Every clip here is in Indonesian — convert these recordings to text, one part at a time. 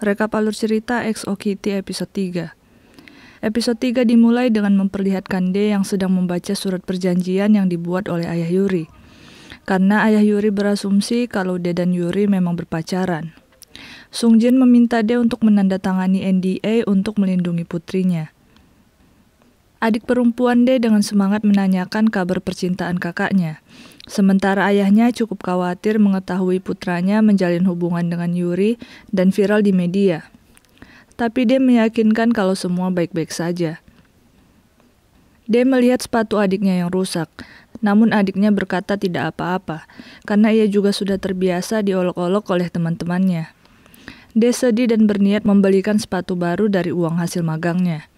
Rekap alur cerita XO Kitty episode 3. Episode 3 dimulai dengan memperlihatkan D yang sedang membaca surat perjanjian yang dibuat oleh ayah Yuri. Karena ayah Yuri berasumsi kalau D dan Yuri memang berpacaran. Sung Jin meminta D untuk menandatangani NDA untuk melindungi putrinya. Adik perempuan D dengan semangat menanyakan kabar percintaan kakaknya. Sementara ayahnya cukup khawatir mengetahui putranya menjalin hubungan dengan Yuri dan viral di media. Tapi D meyakinkan kalau semua baik-baik saja. D melihat sepatu adiknya yang rusak, namun adiknya berkata tidak apa-apa, karena ia juga sudah terbiasa diolok-olok oleh teman-temannya. D sedih dan berniat membelikan sepatu baru dari uang hasil magangnya.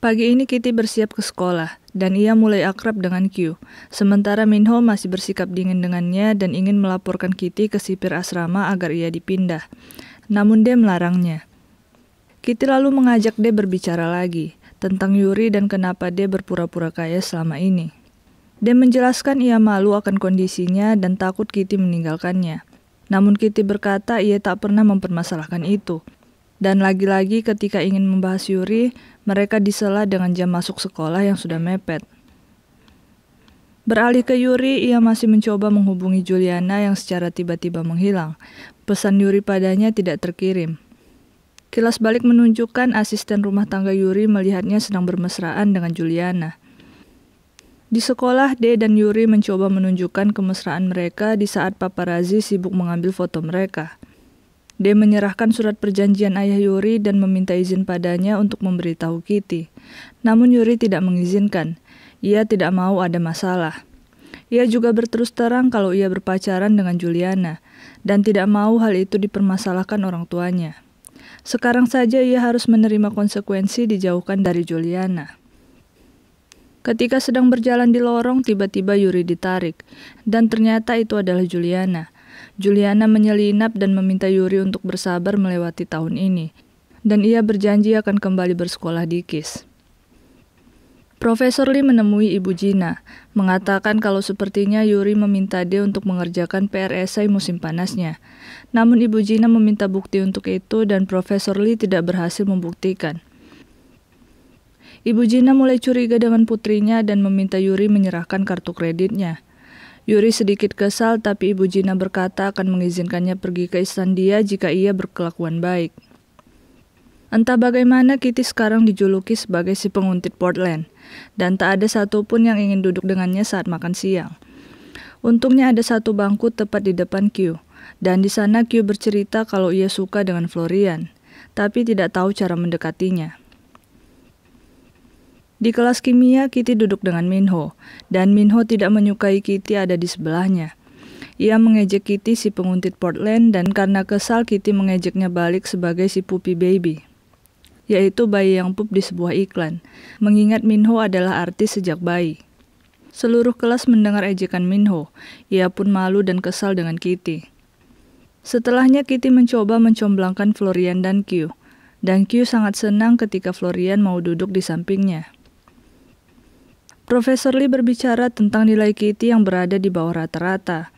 Pagi ini Kitty bersiap ke sekolah, dan ia mulai akrab dengan Q. Sementara Minho masih bersikap dingin dengannya dan ingin melaporkan Kitty ke sipir asrama agar ia dipindah. Namun D melarangnya. Kitty lalu mengajak D berbicara lagi, tentang Yuri dan kenapa D berpura-pura kaya selama ini. D menjelaskan ia malu akan kondisinya dan takut Kitty meninggalkannya. Namun Kitty berkata ia tak pernah mempermasalahkan itu. Dan lagi-lagi ketika ingin membahas Yuri, mereka disela dengan jam masuk sekolah yang sudah mepet. Beralih ke Yuri, ia masih mencoba menghubungi Juliana yang secara tiba-tiba menghilang. Pesan Yuri padanya tidak terkirim. Kilas balik menunjukkan asisten rumah tangga Yuri melihatnya sedang bermesraan dengan Juliana. Di sekolah, D dan Yuri mencoba menunjukkan kemesraan mereka di saat paparazzi sibuk mengambil foto mereka. D menyerahkan surat perjanjian ayah Yuri dan meminta izin padanya untuk memberitahu Kitty. Namun Yuri tidak mengizinkan. Ia tidak mau ada masalah. Ia juga berterus terang kalau ia berpacaran dengan Juliana dan tidak mau hal itu dipermasalahkan orang tuanya. Sekarang saja ia harus menerima konsekuensi dijauhkan dari Juliana. Ketika sedang berjalan di lorong, tiba-tiba Yuri ditarik, dan ternyata itu adalah Juliana. Juliana menyelinap dan meminta Yuri untuk bersabar melewati tahun ini, dan ia berjanji akan kembali bersekolah di KIS. Profesor Lee menemui Ibu Gina, mengatakan kalau sepertinya Yuri meminta D untuk mengerjakan PR esai musim panasnya. Namun Ibu Gina meminta bukti untuk itu dan Profesor Lee tidak berhasil membuktikan. Ibu Gina mulai curiga dengan putrinya dan meminta Yuri menyerahkan kartu kreditnya. Yuri sedikit kesal, tapi Ibu Gina berkata akan mengizinkannya pergi ke Islandia jika ia berkelakuan baik. Entah bagaimana Kitty sekarang dijuluki sebagai si penguntit Portland, dan tak ada satupun yang ingin duduk dengannya saat makan siang. Untungnya ada satu bangku tepat di depan Q, dan di sana Q bercerita kalau ia suka dengan Florian, tapi tidak tahu cara mendekatinya. Di kelas kimia, Kitty duduk dengan Minho, dan Minho tidak menyukai Kitty ada di sebelahnya. Ia mengejek Kitty si penguntit Portland dan karena kesal Kitty mengejeknya balik sebagai si puppy baby, yaitu bayi yang pup di sebuah iklan, mengingat Minho adalah artis sejak bayi. Seluruh kelas mendengar ejekan Minho, ia pun malu dan kesal dengan Kitty. Setelahnya Kitty mencoba mencomblangkan Florian dan Q sangat senang ketika Florian mau duduk di sampingnya. Profesor Lee berbicara tentang nilai Kitty yang berada di bawah rata-rata.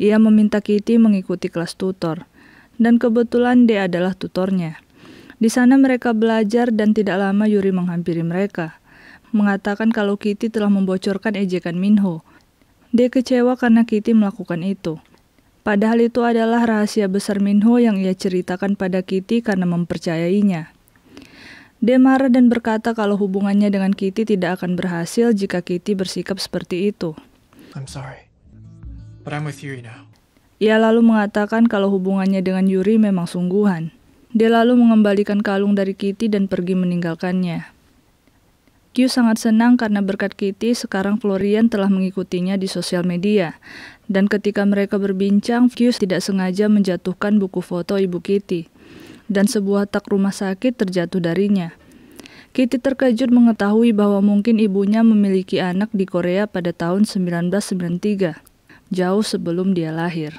Ia meminta Kitty mengikuti kelas tutor, dan kebetulan D adalah tutornya. Di sana mereka belajar dan tidak lama Yuri menghampiri mereka, mengatakan kalau Kitty telah membocorkan ejekan Minho. D kecewa karena Kitty melakukan itu. Padahal itu adalah rahasia besar Minho yang ia ceritakan pada Kitty karena mempercayainya. D marah dan berkata kalau hubungannya dengan Kitty tidak akan berhasil jika Kitty bersikap seperti itu. I'm sorry, but I'm with Yuri now. Ia lalu mengatakan kalau hubungannya dengan Yuri memang sungguhan. D lalu mengembalikan kalung dari Kitty dan pergi meninggalkannya. Q sangat senang karena berkat Kitty sekarang Florian telah mengikutinya di sosial media. Dan ketika mereka berbincang, Q tidak sengaja menjatuhkan buku foto ibu Kitty. Dan sebuah tak rumah sakit terjatuh darinya. Kitty terkejut mengetahui bahwa mungkin ibunya memiliki anak di Korea pada tahun 1993, jauh sebelum dia lahir.